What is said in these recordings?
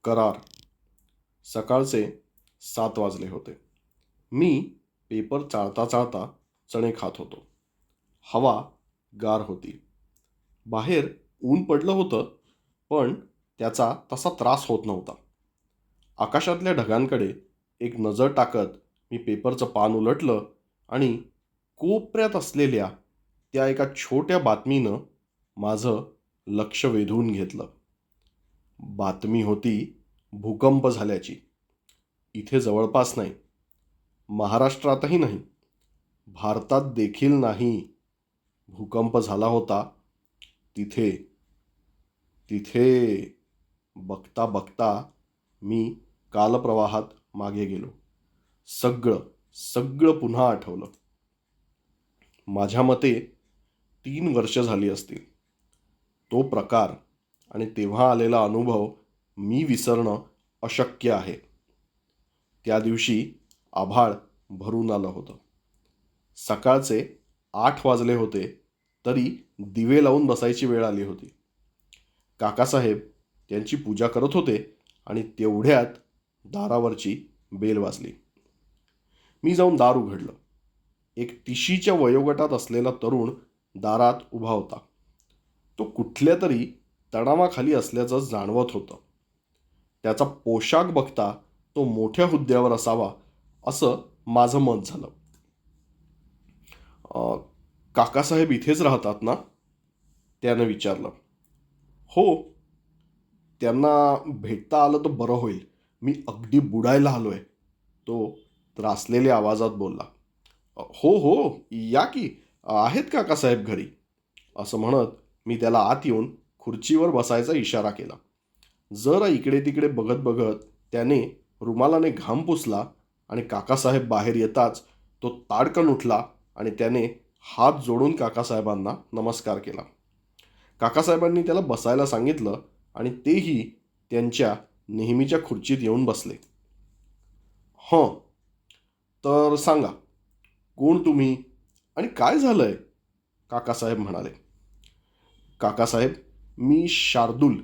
करार. सकाळचे 7 वाजले होते. मी पेपर चाळता चाळता चणे खात होतो. हवा गार होती. बाहेर ऊन पडलं होतं, पण त्याचा तसा त्रास होत नव्हता. आकाशातल्या ढगांकडे एक नजर टाकत मी पेपरचं पान उलटलं आणि कोपऱ्यात असलेल्या त्या एका छोट्या बातमीनं माझं लक्ष वेधून घेतलं. बातमी होती भूकंप झाल्याची. इथे जवळपास नाही, महाराष्ट्रातही नाही, भारतात देखील नाही. भूकंप झाला होता तिथे. तिथे बघता बघता मी कालप्रवाहात मागे गेलो. सगळं सगळं पुन्हा आठवलं. माझ्या मते 3 वर्ष झाली असतील. तो प्रकार आणि तेव्हा आलेला अनुभव मी विसरणं अशक्य आहे. त्या दिवशी आभाळ भरून आलं होतं. सकाळचे 8 वाजले होते, तरी दिवे लावून बसायची वेळ आली होती. काकासाहेब त्यांची पूजा करत होते आणि तेवढ्यात दारावरची बेल वाजली. मी जाऊन दार उघडलं. एक 30च्या वयोगटात असलेला तरुण दारात उभा होता. तो कुठल्या तरी तणावाखाली असल्याचं जाणवत होतं. त्याचा पोशाख बघता तो मोठ्या हुद्द्यावर असावा असं माझं मत झालं. काकासाहेब इथेच राहतात ना? त्यानं विचारलं. हो, त्यांना भेटता आलं तर बरं होईल. मी अगदी बुडायला आलोय, तो त्रासलेल्या आवाजात बोलला. हो हो, या की. आहेत काकासाहेब घरी, असं म्हणत मी त्याला आत येऊन खुर्चीवर बसायचा इशारा केला. जरा इकडे तिकडे बघत बघत त्याने रुमालाने घाम पुसला आणि काकासाहेब बाहेर येताच तो ताडकन उठला आणि त्याने हात जोडून काकासाहेबांना नमस्कार केला. काकासाहेबांनी त्याला बसायला सांगितलं आणि तेही त्यांच्या नेहमीच्या खुर्चीत येऊन बसले. हं, तर सांगा, कोण तुम्ही आणि काय झालंय? काकासाहेब म्हणाले. काकासाहेब, मी शार्दूल.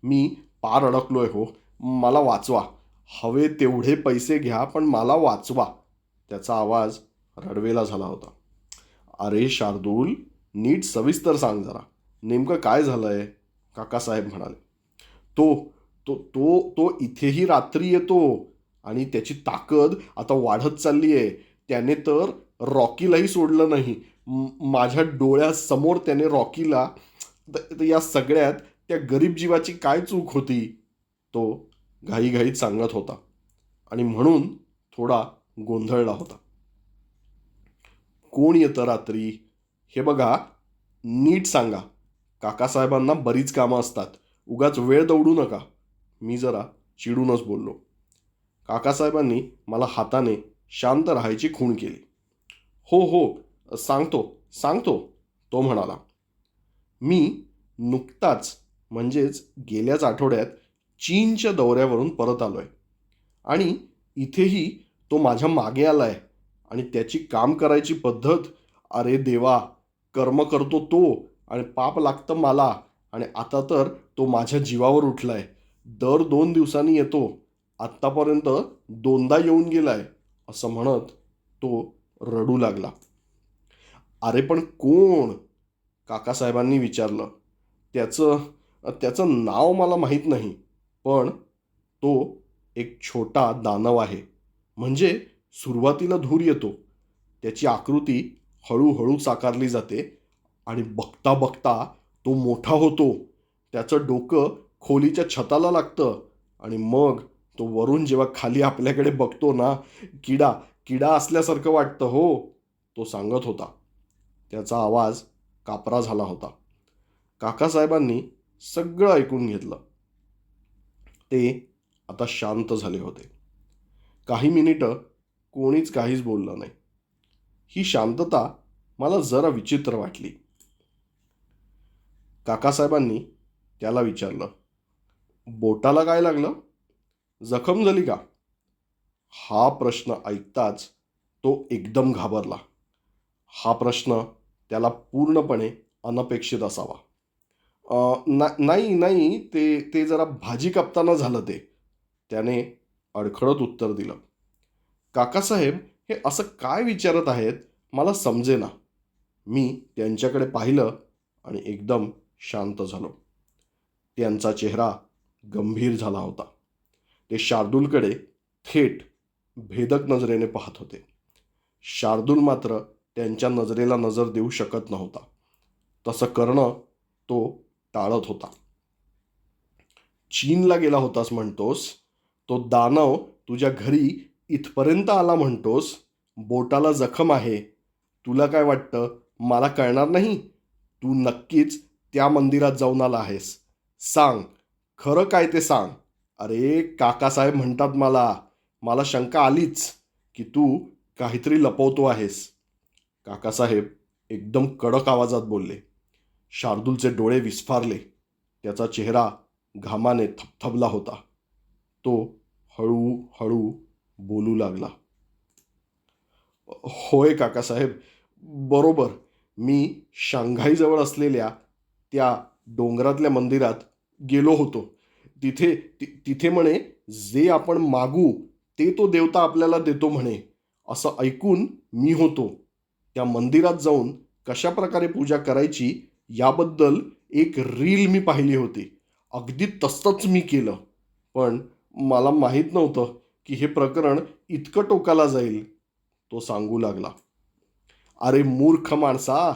मी पार अडकलोय हो. मला वाचवा. हवे तेवढे पैसे घ्या, पण मला वाचवा. त्याचा आवाज रडवेला झाला होता. अरे शार्दूल, नीट सविस्तर सांग जरा. नेमकं काय झालंय? काकासाहेब म्हणाले. तो तो तो तो इथेही रात्री येतो आणि त्याची ताकद आता वाढत चालली आहे. त्याने तर रॉकीलाही सोडलं नाही. माझ्या डोळ्यासमोर त्याने रॉकीला. या सगळ्यात त्या गरीब जीवाची काय चूक होती? तो घाईघाईत सांगत होता आणि म्हणून थोडा गोंधळला होता. कोण येतं रात्री? हे बघा, नीट सांगा. काकासाहेबांना बरीच कामं असतात. उगाच वेळ दौडू नका. मी जरा चिडूनच बोललो. काकासाहेबांनी मला हाताने शांत राहायची खूण केली. हो हो, सांगतो सांगतो, तो म्हणाला. मी नुकताच म्हणजेच गेल्याच आठवड्यात चीनच्या दौऱ्यावरून परत आलोय आणि इथेही तो माझ्या मागे आलाय आणि त्याची काम करायची पद्धत, अरे देवा, कर्म करतो तो आणि पाप लागतं मला आणि आता तर तो माझ्या जीवावर उठलाय. दर 2 दिवसांनी येतो. आत्तापर्यंत 2दा येऊन गेलाय, असं म्हणत तो रडू लागला. अरे पण कोण? काकासाहेबांनी विचारलं. त्याचं त्याचं नाव मला माहीत नाही, पण तो एक छोटा दानव आहे. म्हणजे सुरुवातीला धूर येतो, त्याची आकृती हळूहळू साकारली जाते आणि बघता बघता तो मोठा होतो. त्याचं डोकं खोलीच्या छताला लागतं आणि मग तो वरून जेव्हा खाली आपल्याकडे बघतो ना, किडा किडा असल्यासारखं वाटतं हो, तो सांगत होता. त्याचा आवाज कापरा झाला होता. काकासाहेबांनी सगळं ऐकून घेतलं. ते आता शांत झाले होते. काही मिनिटं कोणीच काहीच बोललं नाही. ही शांतता मला जरा विचित्र वाटली. काकासाहेबांनी त्याला विचारलं. बोटाला काय लागलं? जखम झाली का? हा प्रश्न ऐकताच तो एकदम घाबरला. हा प्रश्न त्याला पूर्णपणे अनपेक्षित असावा. नाही नाही, ते ते जरा भाजी कापताना झालं ते, त्याने अडखळत उत्तर दिलं. काकासाहेब हे असं काय विचारत आहेत मला समजेना. मी त्यांच्याकडे पाहिलं आणि एकदम शांत झालो. त्यांचा चेहरा गंभीर झाला होता. ते शार्दूलकडे थेट भेदक नजरेने पाहत होते. शार्दूल मात्र त्यांच्या नजरेला नजर देऊ शकत नव्हता. तसं करणं तो टाळत होता. चीनला गेला होतास म्हणतोस, तो दानव तुझ्या घरी इथपर्यंत आला म्हणतोस, बोटाला जखम आहे. तुला काय वाटतं मला कळणार नाही? तू नक्कीच त्या मंदिरात जाऊन आला आहेस. सांग, खरं काय ते सांग. अरे काकासाहेब म्हणतात मला शंका आलीच की तू काहीतरी लपवतो आहेस. काकासाहेब एकदम कडक आवाजात बोलले. शार्दूलचे डोळे विस्फारले. त्याचा चेहरा घामाने थपथपला होता. तो हळूहळू बोलू लागला. होय काकासाहेब, बरोबर. मी शांघाईजवळ असलेल्या त्या डोंगरातल्या मंदिरात गेलो होतो. तिथे म्हणे जे आपण मागू ते तो देवता आपल्याला देतो म्हणे, असं ऐकून मी होतो. त्या मंदिरात जाऊन कशा प्रकारे पूजा करायची याबद्दल एक रील मी पाहिली होती. अगदी तसंच मी केलं. पण मला माहीत नव्हतं की हे प्रकरण इतकं टोकाला जाईल. तो सांगू लागला. अरे मूर्ख माणसा,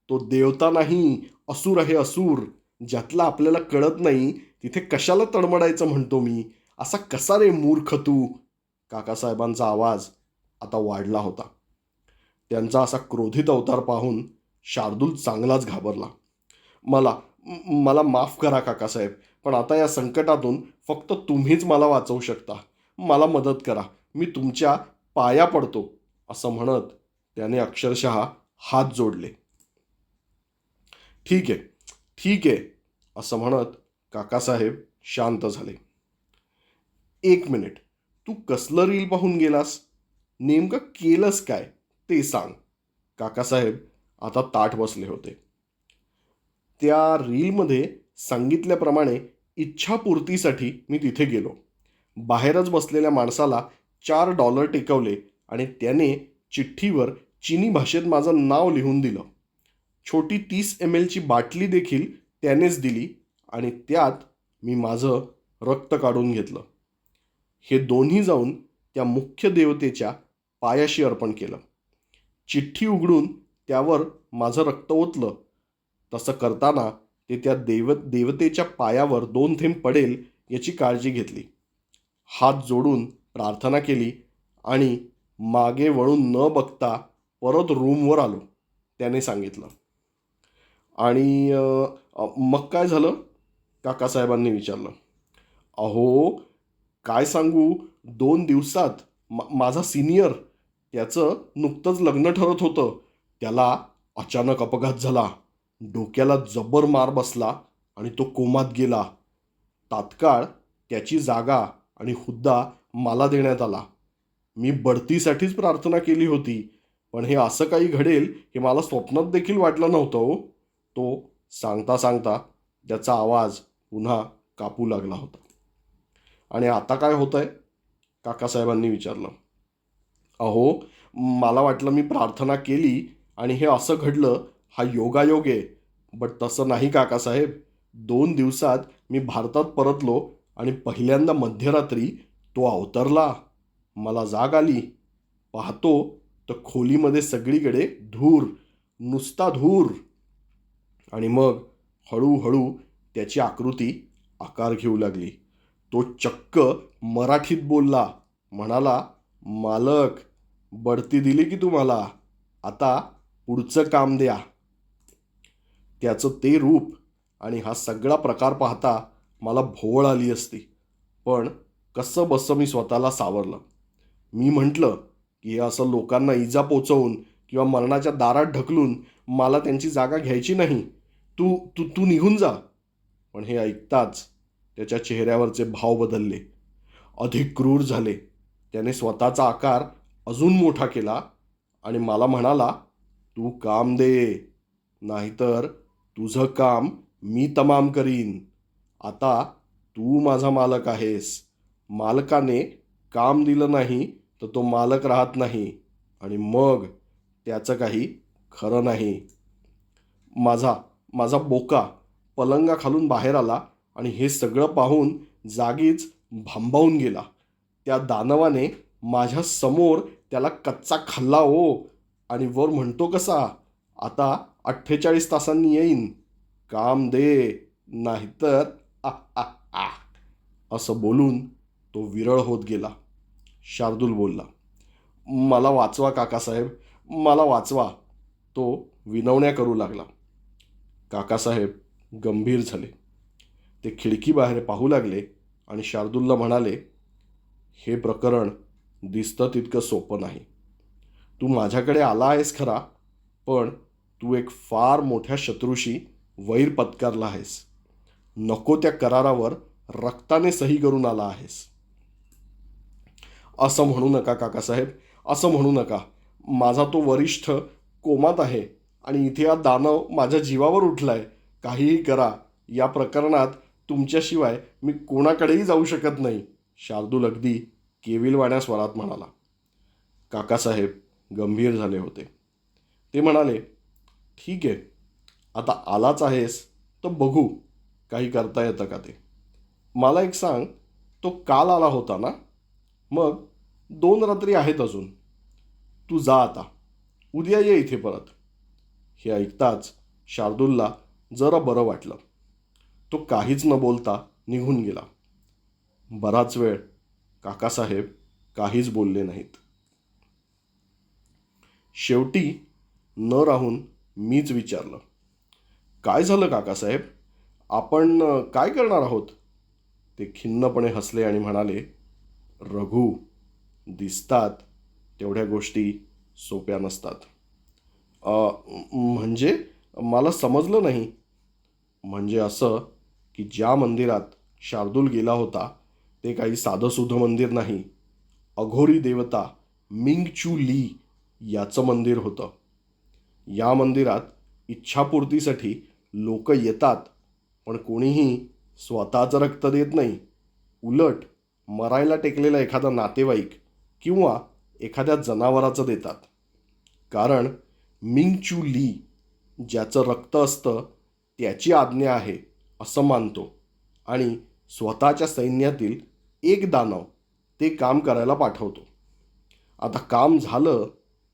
तो देवता नाही, असुर आहे असुर. ज्यातला आपल्याला कळत नाही तिथे कशाला तडमडायचं म्हणतो मी. असा कसा रे मूर्ख तू. काकासाहेबांचा आवाज आता वाढला होता. त्यांचा असा क्रोधित अवतार पाहून शार्दूल चांगलाच घाबरला. मला मला माफ करा काकासाहेब, पण आता या संकटातून फक्त तुम्हीच मला वाचवू शकता. मला मदत करा, मी तुमच्या पाया पडतो, असं म्हणत त्याने अक्षरशः हात जोडले. ठीक आहे, ठीक आहे, असं म्हणत काकासाहेब शांत झाले. एक मिनिट, तू कसलं रील पाहून गेलास? नेमकं केलंस काय ते सांग. काकासाहेब आता ताठ बसले होते. त्या रीलमध्ये सांगितल्याप्रमाणे इच्छापूर्तीसाठी मी तिथे गेलो. बाहेरच बसलेल्या माणसाला $4 टेकवले आणि त्याने चिठ्ठीवर चिनी भाषेत माझं नाव लिहून दिलं. छोटी 30 ml ची बाटली देखील त्यानेच दिली आणि त्यात मी माझं रक्त काढून घेतलं. हे दोन्ही जाऊन त्या मुख्य देवतेच्या पायाशी अर्पण केलं. चिठ्ठी उघडून त्यावर माझं रक्त ओतलं. तसं करताना ते त्या देवतेच्या पायावर 2 थेंब पडेल याची काळजी घेतली. हात जोडून प्रार्थना केली आणि मागे वळून न बघता परत रूमवर आलो, त्याने सांगितलं. आणि मग काय झालं? काकासाहेबांनी विचारलं. अहो काय सांगू, 2 दिवसात माझा सिनियर, त्याचं नुकतंच लग्न ठरत होतं. त्याला अचानक अपघात झाला. डोक्याला जबर मार बसला आणि तो कोमात गेला. तात्काळ त्याची जागा आणि हुद्दा मला देण्यात आला. मी बढतीसाठीच प्रार्थना केली होती, पण हे असं काही घडेल हे मला स्वप्नात देखील वाटलं नव्हतं हो. तो सांगता सांगता त्याचा आवाज पुन्हा कापू लागला होता. आणि आता काय होतंय? काकासाहेबांनी विचारलं. अहो मला वाटलं मी प्रार्थना केली आणि हे असं घडलं, हा योगायोग आहे. बट तसं नाही काकासाहेब. 2 दिवसात मी भारतात परतलो आणि पहिल्यांदा मध्यरात्री तो अवतरला. मला जाग आली. पाहतो तर खोलीमध्ये सगळीकडे धूर, नुसता धूर. आणि मग हळूहळू त्याची आकृती आकार घेऊ लागली. तो चक्क मराठीत बोलला. म्हणाला, मालक बढती दिली की तुम्हाला, आता पुढचं काम द्या. त्याचं ते रूप आणि हा सगळा प्रकार पाहता मला भोवळ आली असती. पण कसं बसं मी स्वतःला सावरलं. मी म्हटलं की हे असं लोकांना इजा पोचवून किंवा मरणाच्या दारात ढकलून मला त्यांची जागा घ्यायची नाही. तू तू तू निघून जा. पण हे ऐकताच त्याच्या चेहऱ्यावरचे भाव बदलले, अधिक क्रूर झाले. त्याने स्वतःचा आकार अजून मोठा केला आणि मला म्हणाला, तू काम दे, नाहीतर तुझं काम मी तमाम करीन. आता तू माझा मालक आहेस. मालकाने काम दिलं नाही तर तो मालक राहत नाही आणि मग त्याचं काही खरं नाही. माझा माझा बोका पलंगाखालून बाहेर आला आणि हे सगळं पाहून जागीच भांबावून गेला. त्या दानवाने माझ्या समोर त्याला कच्चा खाल्ला हो. आणि वर म्हणतो कसा, आता 48 तासांनी येईन, काम दे, नाहीतर आ आ आ असं बोलून तो विरळ होत गेला. शार्दूल बोलला, मला वाचवा काकासाहेब, मला वाचवा. तो विनवण्या करू लागला. काकासाहेब गंभीर झाले. ते खिडकीबाहेर पाहू लागले आणि शार्दूलला म्हणाले, हे प्रकरण दिसतं तितकं सोपं नाही. तू माझ्याकडे आला आहेस खरा, पण तू एक फार मोठ्या शत्रूशी वैर पत्करला आहेस. नको त्या करारावर रक्ताने सही करून आला आहेस. असं म्हणू नका काकासाहेब, असं म्हणू नका. माझा तो वरिष्ठ कोमात आहे आणि इथे हा दानव माझ्या जीवावर उठलाय. काहीही करा, या प्रकरणात तुमच्याशिवाय मी कोणाकडेही जाऊ शकत नाही, शार्दूल अगदी केविलवाण्या स्वरात म्हणाला. काकासाहेब गंभीर झाले होते. ते म्हणाले, ठीक आहे, आता आलाच आहेस तर बघू काही करता येतं का ते. मला एक सांग, तो काल आला होता ना? मग 2 रात्री आहेत अजून. तू जा आता, उद्या ये इथे परत. हे ऐकताच शार्दूलला जरा बरं वाटलं. तो काहीच न बोलता निघून गेला. बराच वेळ काकासाहेब काहीच बोलले नाहीत. शेवटी न राहून मीच विचारलं, काय झालं काकासाहेब? आपण काय करणार आहोत? ते खिन्नपणे हसले आणि म्हणाले, रघु, दिसतात तेवढ्या गोष्टी सोप्या नसतात. म्हणजे मला समजलं नाही. म्हणजे असं की ज्या मंदिरात शार्दूल गेला होता ते काही साधंसुधं मंदिर नाही. अघोरी देवता मिंग चू ली याचं मंदिर होतं. या मंदिरात इच्छापूर्तीसाठी लोक येतात, पण कोणीही स्वतःचं रक्त देत नाही. उलट मरायला टेकलेला एखादा नातेवाईक किंवा एखाद्या जनावराचं देतात. कारण मिंग चू ली ज्याचं रक्त असतं त्याची आज्ञा आहे असं मानतो आणि स्वतःच्या सैन्यातील एक दानव ते काम करायला पाठवतो. आता काम झालं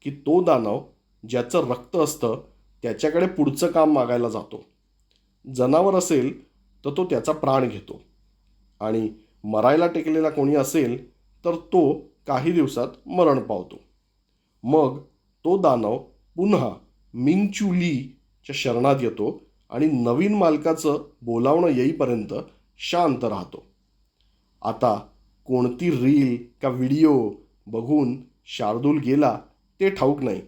की तो दानव ज्याचं रक्त असतं त्याच्याकडे पुढचं काम मागायला जातो. जनावर असेल तर तो त्याचा प्राण घेतो आणि मरायला टेकलेला कोणी असेल तर तो काही दिवसात मरण पावतो. मग तो दानव पुन्हा मिंग चू लीच्या शरणात येतो आणि नवीन मालकाचं बोलावणं येईपर्यंत शांत राहतो. आता कोणती रील का व्हिडिओ बघून शार्दूल गेला ते ठाऊक नाही,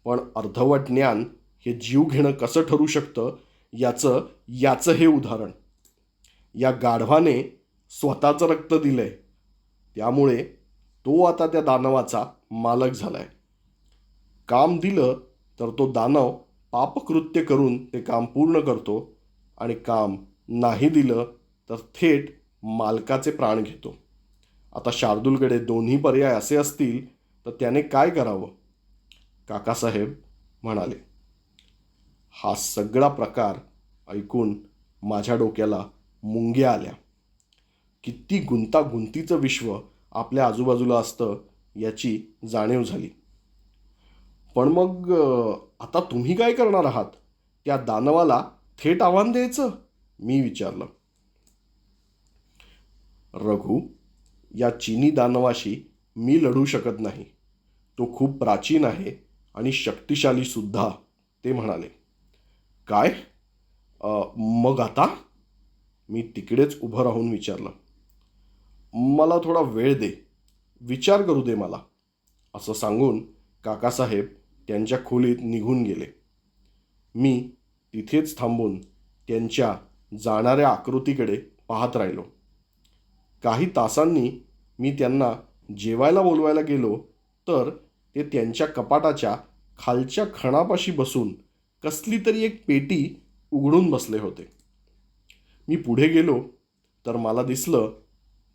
पण अर्धवट ज्ञान हे जीव घेणं कसं ठरू शकतं याचं हे उदाहरण. या गाढवाने स्वतःचं रक्त दिलंय, त्यामुळे तो आता त्या दानवाचा मालक झालाय. काम दिलं तर तो दानव पापकृत्य करून ते काम पूर्ण करतो आणि काम नाही दिलं तर थेट मालकाचे प्राण घेतो. आता शार्दूलकडे दोन्ही पर्याय असे असतील तर त्याने काय करावं? काकासाहेब म्हणाले. हा सगळा प्रकार ऐकून माझ्या डोक्याला मुंग्या आल्या. किती गुंतागुंतीचं विश्व आपल्या आजूबाजूला असतं याची जाणीव झाली. पण मग आता तुम्ही काय करणार आहात? त्या दानवाला थेट आव्हान द्यायचं? मी विचारलं. रघु, या चिनी दानवाशी मी लढू शकत नाही. तो खूप प्राचीन आहे आणि शक्तिशाली सुद्धा, ते म्हणाले. काय? मग आता? मी तिकडेच उभं राहून विचारलं. मला थोडा वेळ दे, विचार करू दे मला, असं सांगून काकासाहेब त्यांच्या खोलीत निघून गेले. मी तिथेच थांबून त्यांच्या जाणाऱ्या आकृतीकडे पाहत राहिलो. काही तासांनी मी त्यांना जेवायला बोलवायला गेलो तर ते त्यांच्या कपाटाच्या खालच्या खणापाशी बसून कसली तरी एक पेटी उघडून बसले होते. मी पुढे गेलो तर मला दिसलं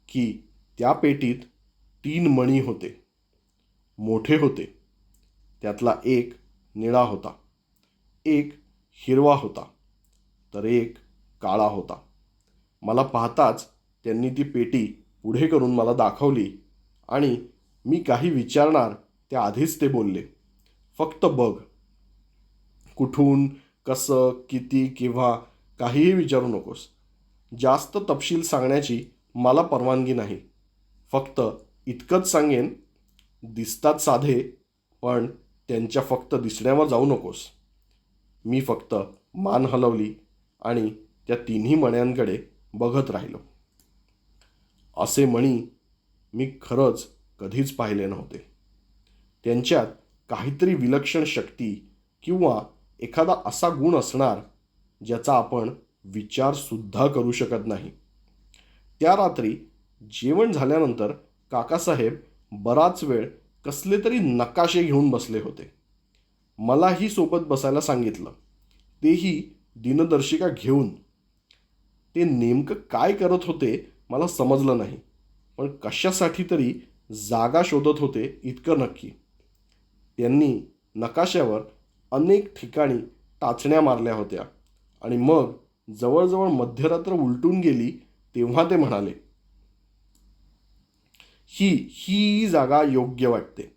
की त्या पेटीत 3 मणी होते. मोठे होते. त्यातला एक निळा होता, एक हिरवा होता, तर एक काळा होता. मला पाहताच त्यांनी ती पेटी पुढे करून मला दाखवली आणि मी काही विचारणार त्याआधीच ते बोलले, "फक्त बघ." कुठून, कसं, किती किंवा काहीही विचारू नकोस. जास्त तपशील सांगण्याची मला परवानगी नाही. फक्त इतकंच सांगेन, दिसतात साधे, पण त्यांच्या फक्त दिसण्यावर जाऊ नकोस. मी फक्त मान हलवली आणि त्या तिन्ही मण्यांकडे बघत राहिलो. असे मणी मी खरंच कधीच पाहिले नव्हते. त्यांच्यात काहीतरी विलक्षण शक्ती किंवा एखादा असा गुण असणार ज्याचा आपण विचारसुद्धा करू शकत नाही. त्या रात्री जेवण झाल्यानंतर काकासाहेब बराच वेळ कसले तरी नकाशे घेऊन बसले होते. मलाही सोबत बसायला सांगितलं, तेही दिनदर्शिका घेऊन. ते नेमकं काय करत होते मला समजलं नाही, पण कशासाठी तरी जागा शोधत होते इतकं नक्की. त्यांनी नकाशावर अनेक ठिकाणी टाचण्या मारल्या होत्या आणि मग जवळजवळ मध्यरात्र उलटून गेली तेव्हा ते म्हणाले, ही जागा योग्य वाटते.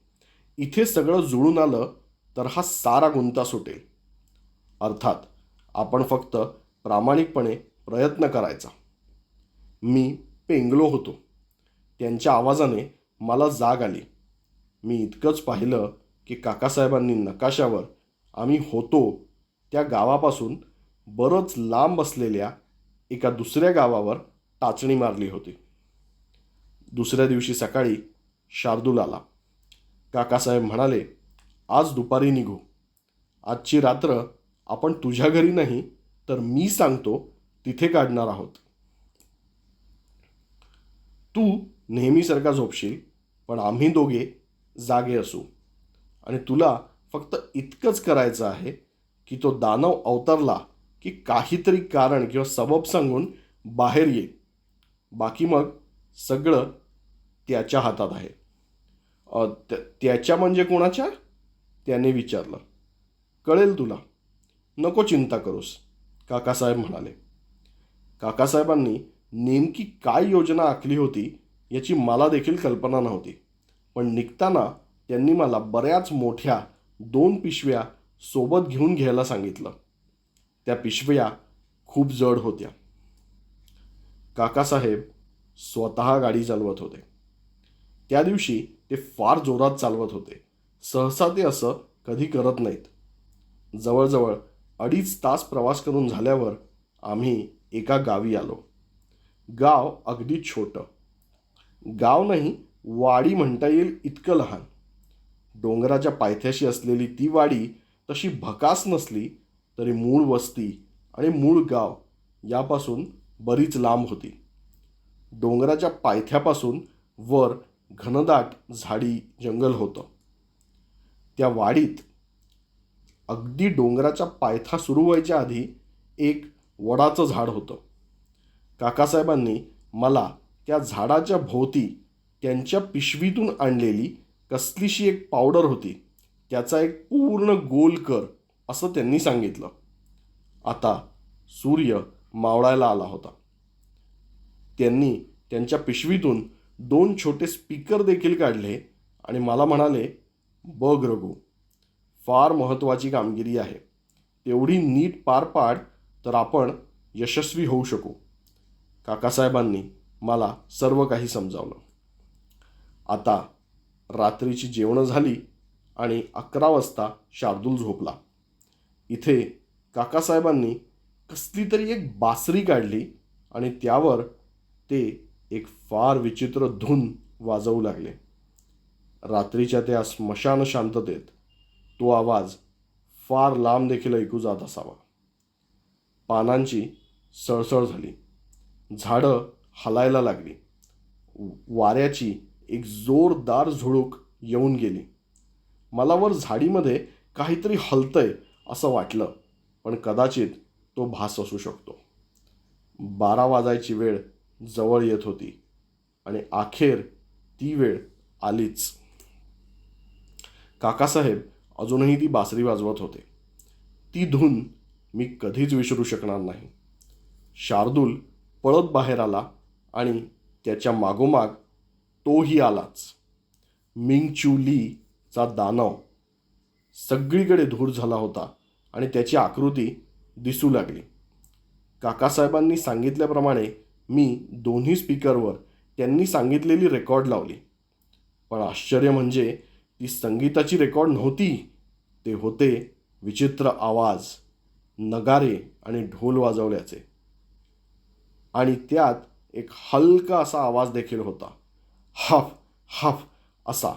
इथे सगळं जुळून आलं तर हा सारा गुंता सुटेल. अर्थात आपण फक्त प्रामाणिकपणे प्रयत्न करायचा. मी पेंगलो होतो. त्यांच्या आवाजाने मला जाग आली. मी इतकंच पाहिलं की काकासाहेबांनी नकाशावर आम्ही होतो त्या गावापासून बरंच लांब असलेल्या एका दुसऱ्या गावावर टाचणी मारली होती. दुसऱ्या दिवशी सकाळी शार्दूल आला. काकासाहेब म्हणाले, "आज दुपारी निघू. आजची रात्र आपण तुझ्या घरी नाही तर मी सांगतो तिथे काढणार आहोत. तू नेहमीसारखा झोपशील, पण आम्ही दोघे जागे असू आणि तुला फक्त इतकंच करायचं आहे की तो दानव अवतरला की काहीतरी कारण किंवा सबब सांगून बाहेर ये. बाकी मग सगळं त्याच्या हातात आहे." त्याच्या म्हणजे कोणाच्या?" त्याने विचारलं. "कळेल तुला. नको चिंता करूस," काकासाहेब म्हणाले. काकासाहेबांनी नेमकी काय योजना आखली होती याची मला देखील कल्पना नव्हती, पण निघताना त्यांनी मला बऱ्याच मोठ्या 2 पिशव्या सोबत घेऊन घ्यायला सांगितलं. त्या पिशव्या खूप जड होत्या. काकासाहेब स्वतः गाडी चालवत होते. त्या दिवशी ते फार जोरात चालवत होते. सहसा ते असं कधी करत नाहीत. जवळजवळ 2.5 तास प्रवास करून झाल्यावर आम्ही एका गावी आलो. गाव अगदी छोटं. गाव नाही, वाडी म्हणता येईल इतकं लहान. डोंगराच्या पायथ्याशी असलेली ती वाडी तशी भकास नसली तरी मूळ वस्ती आणि मूळ गाव यापासून बरीच लांब होती. डोंगराच्या पायथ्यापासून वर घनदाट झाडी जंगल होतं. त्या वाडीत अगदी डोंगराच्या पायथा सुरू व्हायच्या आधी एक वडाचं झाड होतं. काकासाहेबांनी मला त्या झाडाच्या भोवती त्यांच्या पिशवीतून आणलेली कसलीशी एक पावडर होती त्याचा एक पूर्ण गोल कर असं त्यांनी सांगितलं. आता सूर्य मावळायला आला होता. त्यांनी त्यांच्या पिशवीतून 2 छोटे स्पीकर देखील काढले आणि मला म्हणाले, "बघ रघु, फार महत्त्वाची कामगिरी आहे. तेवढी नीट पार पाड तर आपण यशस्वी होऊ शकू." काकासाहेबांनी मला सर्व काही समजावलं. आता रात्रीची जेवणं झाली आणि 11 वाजता शार्दूल झोपला. इथे काकासाहेबांनी कसली तरी एक बासरी काढली आणि त्यावर ते एक फार विचित्र धून वाजवू लागले. रात्रीच्या त्या स्मशान शांततेत तो आवाज फार लांब देखील ऐकू जात असावा. पानांची सळसळ झाली. झाडं हलायला लागली. वाऱ्याची एक जोरदार झुळूक येऊन गेली. मला वर झाडीमध्ये काहीतरी हलतंय असं वाटलं, पण कदाचित तो भास असू शकतो. 12 वाजायची वेळ जवळ येत होती आणि अखेर ती वेळ आलीच. काकासाहेब अजूनही ती बासरी वाजवत होते. ती धून मी कधीच विसरू शकणार नाही. शार्दूल पळत बाहेर आला आणि त्याच्या मागोमाग तोही आलाच. मिंग चू लीचा दानव सगळीकडे धूर झाला होता आणि त्याची आकृती दिसू लागली. काकासाहेबांनी सांगितल्याप्रमाणे मी दोन्ही स्पीकरवर त्यांनी सांगितलेली रेकॉर्ड लावली. पण आश्चर्य म्हणजे ती संगीताची रेकॉर्ड नव्हती. ते होते विचित्र आवाज, नगारे आणि ढोल वाजवल्याचे. आणि त्यात एक हलका असा आवाज देखील होता. हफ हफ असा,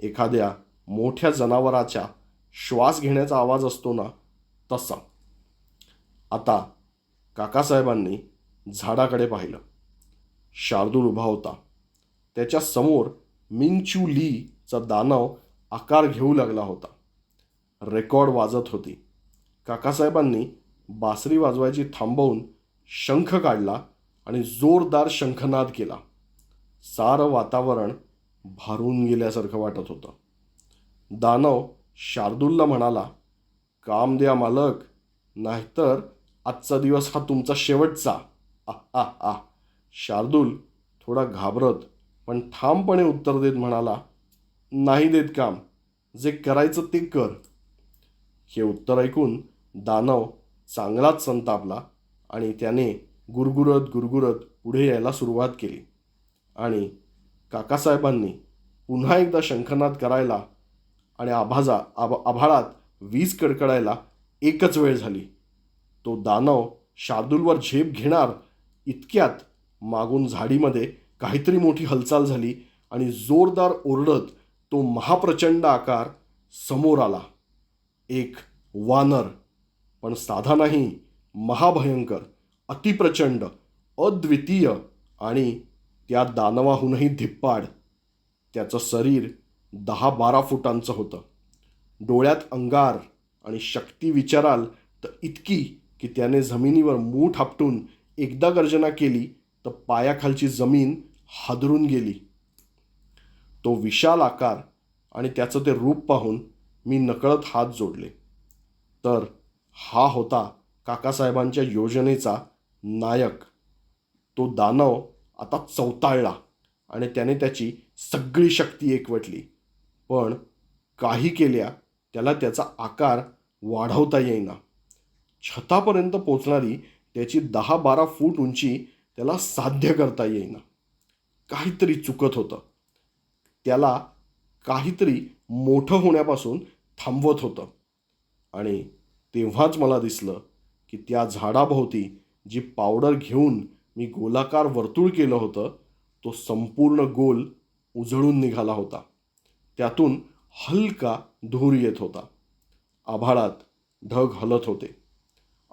एखाद्या मोठ्या जनावराच्या श्वास घेण्याचा आवाज असतो ना, तसा. आता काकासाहेबांनी झाडाकडे पाहिलं. शार्दूल उभा होता. त्याच्या समोर मिंग चू लीचा दानव आकार घेऊ लागला होता. रेकॉर्ड वाजत होती. काकासाहेबांनी बासरी वाजवायची थांबवून शंख काढला आणि जोरदार शंखनाद केला. सारं वातावरण भारून गेल्यासारखं वाटत होतं. दानव शार्दूलला म्हणाला, काम द्या मालक, नाहीतर आजचा दिवस हा तुमचा शेवटचा. आ आ आ. शार्दूल थोडा घाबरत पण ठामपणे उत्तर देत म्हणाला, नाही देत काम, जे करायचं ते कर. हे उत्तर ऐकून दानव चांगलाच संतापला आणि त्याने गुरगुरत गुरगुरत पुढे यायला सुरुवात केली. आणि काकासाहेबांनी पुन्हा एकदा शंखनाद करायला आणि आभाळात वीज कडकडायला एकच वेळ झाली. तो दानव शार्दूलवर झेप घेणार इतक्यात मागून झाडीमध्ये काहीतरी मोठी हालचाल झाली आणि जोरदार ओरडत तो महाप्रचंड आकार समोर आला. एक वानर, पण साधा नाही, महाभयंकर, अतिप्रचंड, अद्वितीय आणि त्या दानवाहूनही धिप्पाड. त्याचं शरीर 10-12 फुटांचं होतं. डोळ्यात अंगार आणि शक्ती विचाराल तर इतकी की त्याने जमिनीवर मूठ आपटून एकदा गर्जना केली तर पायाखालची जमीन हादरून गेली. तो विशाल आकार आणि त्याचं ते रूप पाहून मी नकळत हात जोडले. तर हा होता काकासाहेबांच्या योजनेचा नायक. तो दानव आता चवताळला आणि त्याने त्याची सगळी शक्ती एकवटली. पण काही केल्या त्याला त्याचा आकार वाढवता येईना. छतापर्यंत पोचणारी त्याची 10-12 फूट उंची त्याला साध्य करता येईना. काहीतरी चुकत होतं. त्याला काहीतरी मोठं होण्यापासून थांबवत होतं. आणि तेव्हाच मला दिसलं की त्या झाडाभोवती जी पावडर घेऊन मी गोलाकार वर्तुळ केलं होतं, तो संपूर्ण गोल उजळून निघाला होता. त्यातून हलका धूर येत होता. आभाळात ढग हलत होते.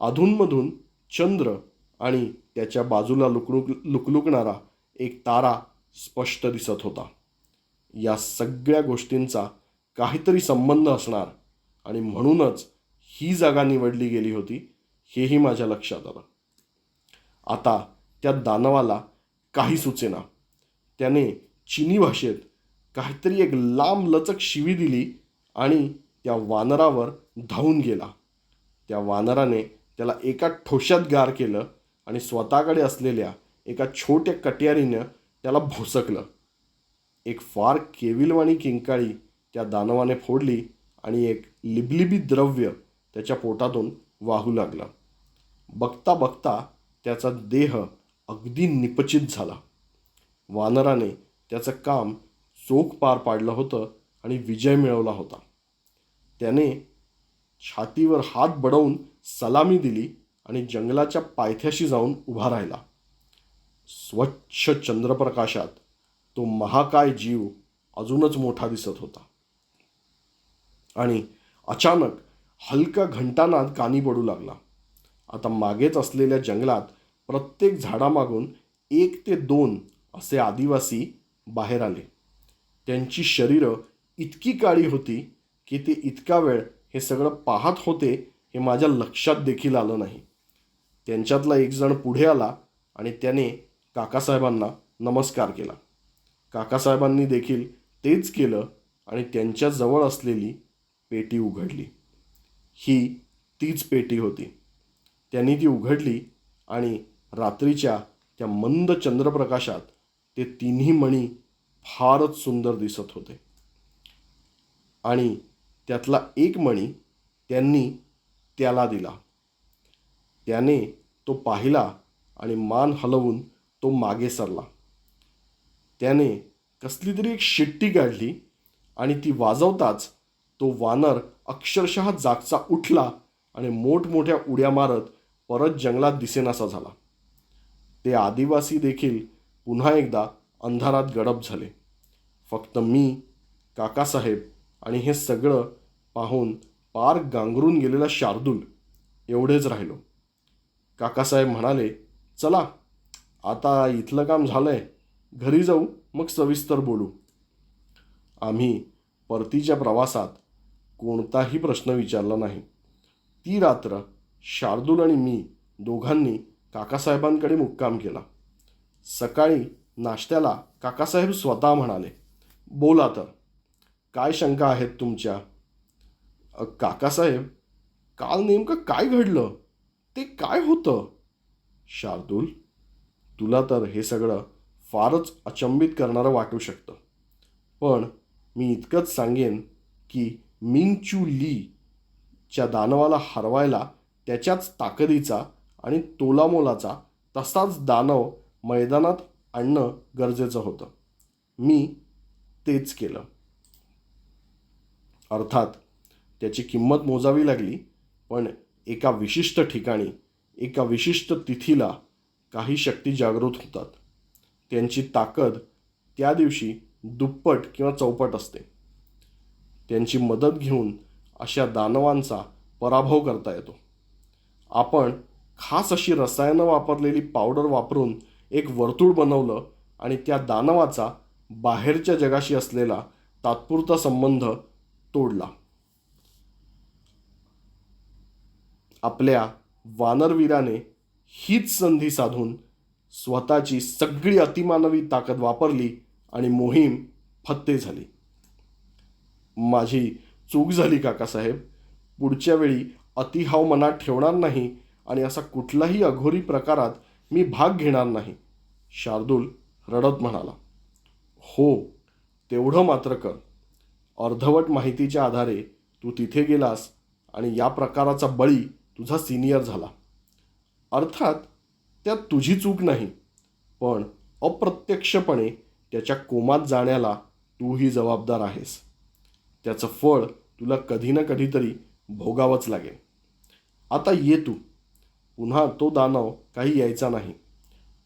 अधूनमधून चंद्र आणि त्याच्या बाजूला लुकलुकणारा एक तारा स्पष्ट दिसत होता. या सगळ्या गोष्टींचा काहीतरी संबंध असणार आणि म्हणूनच ही जागा निवडली गेली होती, हेही माझ्या लक्षात आलं. आता त्या दानवाला काही सुचेना. त्याने चिनी भाषेत काहीतरी एक लांब लचक शिवी दिली आणि त्या वानरावर धावून गेला. त्या वानराने त्याला एका ठोश्यात गार केलं आणि स्वतःकडे असलेल्या एका छोट्या कट्यारीनं त्याला भोसकलं. एक फार केविलवाणी किंकाळी त्या दानवाने फोडली आणि एक लिबलिबी द्रव्य त्याच्या पोटातून वाहू लागलं. बघता बघता त्याचा देह अगदी निपचित झाला. वानराने त्याचं काम चोख पार पाडलं होतं आणि विजय मिळवला होता. त्याने छातीवर हात बडवून सलामी दिली आणि जंगलाच्या पायथ्याशी जाऊन उभा राहिला. स्वच्छ चंद्रप्रकाशात तो महाकाय जीव अजूनच मोठा दिसत होता. आणि अचानक हलका घंटानाद कानी पडू लागला. आता मागेच असलेल्या जंगलात प्रत्येक झाडामागून 1 ते 2 असे आदिवासी बाहेर आले. त्यांची शरीरं इतकी काळी होती की ते इतका वेळ हे सगळं पाहत होते हे माझ्या लक्षात देखील आलं नाही. त्यांच्यातला एक जण पुढे आला आणि त्याने काकासाहेबांना नमस्कार केला. काकासाहेबांनी देखील तेच केलं आणि त्यांच्या जवळ असलेली पेटी उघडली. ही तीच पेटी होती. त्यांनी ती उघडली आणि रात्रीच्या त्या मंद चंद्रप्रकाशात ते तिन्ही मणी फारच सुंदर दिसत होते. आणि त्यातला एक मणी त्यांनी त्याला दिला. त्याने तो पाहिला आणि मान हलवून तो मागे सरला. त्याने कसली तरी एक शिट्टी काढली आणि ती वाजवताच तो वानर अक्षरशः जागचा उठला आणि मोठमोठ्या उड्या मारत परत जंगलात दिसेनासा झाला. ते आदिवासी देखील पुन्हा एकदा अंधारात गडप झाले. फक्त मी, काकासाहेब आणि हे सगळं पाहून पार गांगरून गेलेला शार्दूल एवढेच राहिलो. काकासाहेब म्हणाले, चला आता इथलं काम झालंय, घरी जाऊ, मग सविस्तर बोलू. आम्ही परतीच्या प्रवासात कोणताही प्रश्न विचारला नाही. ती रात्र शार्दूल आणि मी दोघांनी काकासाहेबांकडे मुक्काम केला. सकाळी नाश्त्याला काकासाहेब स्वतः म्हणाले, बोला तर, काय शंका आहेत तुमच्या? काकासाहेब, काल नेमकं काय घडलं? ते काय होतं? शार्दूल, तुला तर हे सगळं फारच अचंबित करणारं वाटू शकतं, पण मी इतकंच सांगेन की मिंग चू ली च्या दानवाला हरवायला त्याच्याच ताकदीचा आणि तोलामोलाचा तसाच दानव मैदानात आणणं गरजेचं होतं. मी तेच केलं. अर्थात त्याची किंमत मोजावी लागली, पण एका विशिष्ट ठिकाणी एका विशिष्ट तिथीला काही शक्ती जागृत होतात. त्यांची ताकद त्या दिवशी दुप्पट किंवा चौपट असते. त्यांची मदत घेऊन अशा दानवांचा पराभव करता येतो. आपण खास अशी रसायनं वापरलेली पावडर वापरून एक वर्तुळ बनवलं आणि त्या दानवाचा बाहेरच्या जगाशी असलेला तात्पुरता संबंध तोडला. आपल्या वानरवीराने हीच संधी साधून स्वतःची सगळी अतिमानवी ताकद वापरली आणि मोहीम फत्ते झाली. माझी चूक झाली काकासाहेब. पुढच्या वेळी अतिहाव मनात ठेवणार नाही आणि असा कुठलाही अघोरी प्रकारात मी भाग घेणार नाही, शार्दूल रडत म्हणाला. हो, तेवढं मात्र कर. अर्धवट माहितीच्या आधारे तू तिथे गेलास आणि या प्रकाराचा बळी तुझा सिनियर झाला. अर्थात त्यात तुझी चूक नाही, पण अप्रत्यक्षपणे त्याच्या कोमात जाण्याला तूही जबाबदार आहेस. त्याचं फळ तुला कधी ना कधीतरी भोगावंच लागेल. आता ये तू. पुन्हा तो दानव काही यायचा नाही.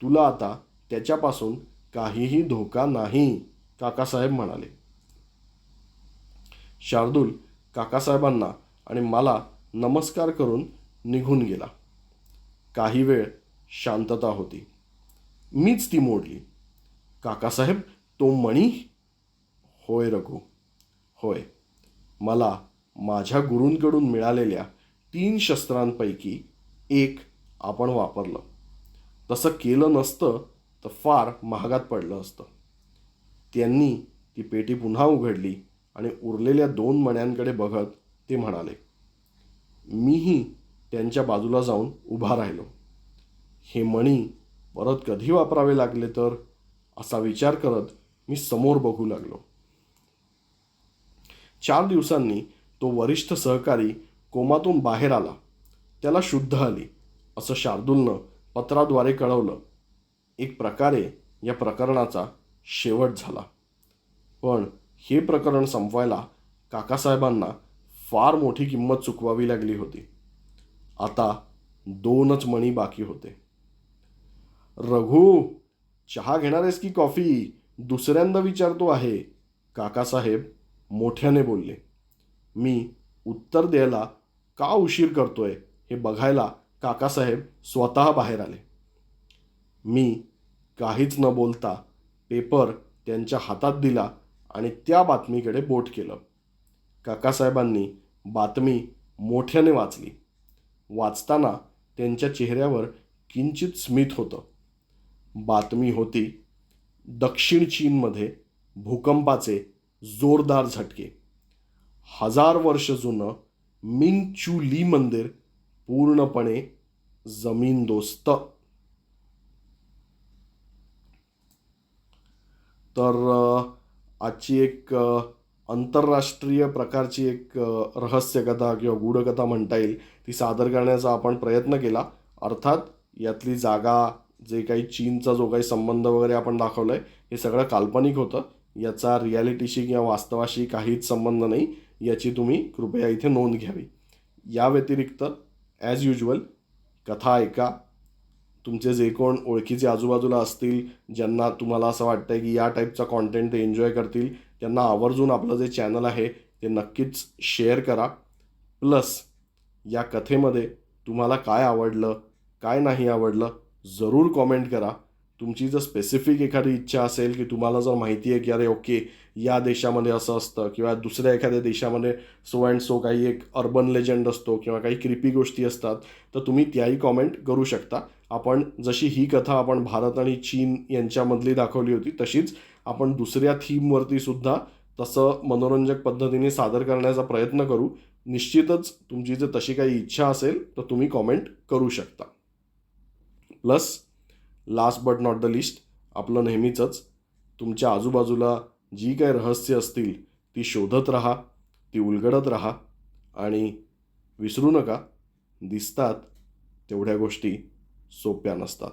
तुला आता त्याच्यापासून काहीही धोका नाही, काकासाहेब म्हणाले. शार्दूल काकासाहेबांना आणि मला नमस्कार करून निघून गेला. काही वेळ शांतता होती. मीच ती मोडली. काकासाहेब, तो मणी? होय रघु, होय. मला माझ्या गुरूंकडून मिळालेल्या 3 शस्त्रांपैकी एक आपण वापरलं. तसं केलं नसतं तर फार महागात पडलं असतं. त्यांनी ती पेटी पुन्हा उघडली आणि उरलेल्या 2 मण्यांकडे बघत ते म्हणाले. मीही त्यांच्या बाजूला जाऊन उभा राहिलो. हे मणी परत कधी वापरावे लागले तर, असा विचार करत मी समोर बघू लागलो. 4 दिवसांनी तो वरिष्ठ सहकारी कोमातून बाहेर आला. त्याला शुद्ध आली असं शार्दूलनं पत्राद्वारे कळवलं. एक प्रकारे या प्रकरणाचा शेवट झाला. पण हे प्रकरण संपवायला काकासाहेबांना फार मोठी किंमत चुकवावी लागली होती. आता 2च मणी बाकी होते. रघु, चहा घेणार आहेस की कॉफी? दुसऱ्यांदा विचारतो आहे, काकासाहेब मोठ्याने बोलले. मी उत्तर द्यायला का उशीर करतोय हे बघायला काकासाहेब स्वतः बाहेर आले. मी काहीच न बोलता पेपर त्यांच्या हातात दिला आणि त्या बातमीकडे बोट केलं. काकासाहेबांनी बातमी मोठ्याने वाचली. वाचताना त्यांच्या चेहऱ्यावर किंचित स्मित होतं. बातमी होती, दक्षिण चीनमध्ये भूकंपाचे जोरदार झटके. 1000 वर्ष जुनं मिंग चू ली मंदिर पूर्णपणे जमीनदोस्त. तर आजची एक आंतरराष्ट्रीय प्रकारची एक रहस्यकथा किंवा गूढकथा म्हणता येईल ती सादर करण्याचा आपण प्रयत्न केला. अर्थात यातली जागा, जे काही चीनचा जो काही संबंध वगैरे आपण दाखवला आहे हे सगळं काल्पनिक होतं. याचा रियालिटीशी किंवा वास्तवाशी काहीच संबंध नाही, याची तुम्ही कृपया इथे नोंद घ्यावी. या व्यतिरिक्त ॲज युजल कथा ऐका. तुमचे जे कोण ओळखीचे आजूबाजूला असतील, ज्यांना तुम्हाला असं वाटतंय की या टाईपचा कॉन्टेंट ते एन्जॉय करतील, त्यांना आवर्जून आपलं जे चॅनल आहे ते नक्कीच शेअर करा. प्लस या कथेमध्ये तुम्हाला काय आवडलं, काय नाही आवडलं जरूर कॉमेंट करा. तुमची जर स्पेसिफिक एखादी इच्छा असेल की तुम्हाला जर माहिती आहे की अरे ओके या देशामध्ये असं असतं किंवा दुसऱ्या एखाद्या देशामध्ये सो अँड सो काही एक अर्बन लेजंड असतो किंवा काही क्रिपी गोष्टी असतात, तर तुम्ही त्याही कॉमेंट करू शकता. आपण जशी ही कथा आपण भारत आणि चीन यांच्यामधली दाखवली होती तशीच आपण दुसऱ्या थीमवरती सुद्धा तसं मनोरंजक पद्धतीने सादर करण्याचा प्रयत्न करू. निश्चितच तुमची जर तशी काही इच्छा असेल तर तुम्ही कॉमेंट करू शकता. Plus last but not the list, आपलं नेहमीचंच तुमच्या आजूबाजूला जी काही रहस्य असतील ती शोधत राहा, ती उलगडत राहा आणि विसरू नका, दिसतात तेवढ्या गोष्टी सोप्या नसतात.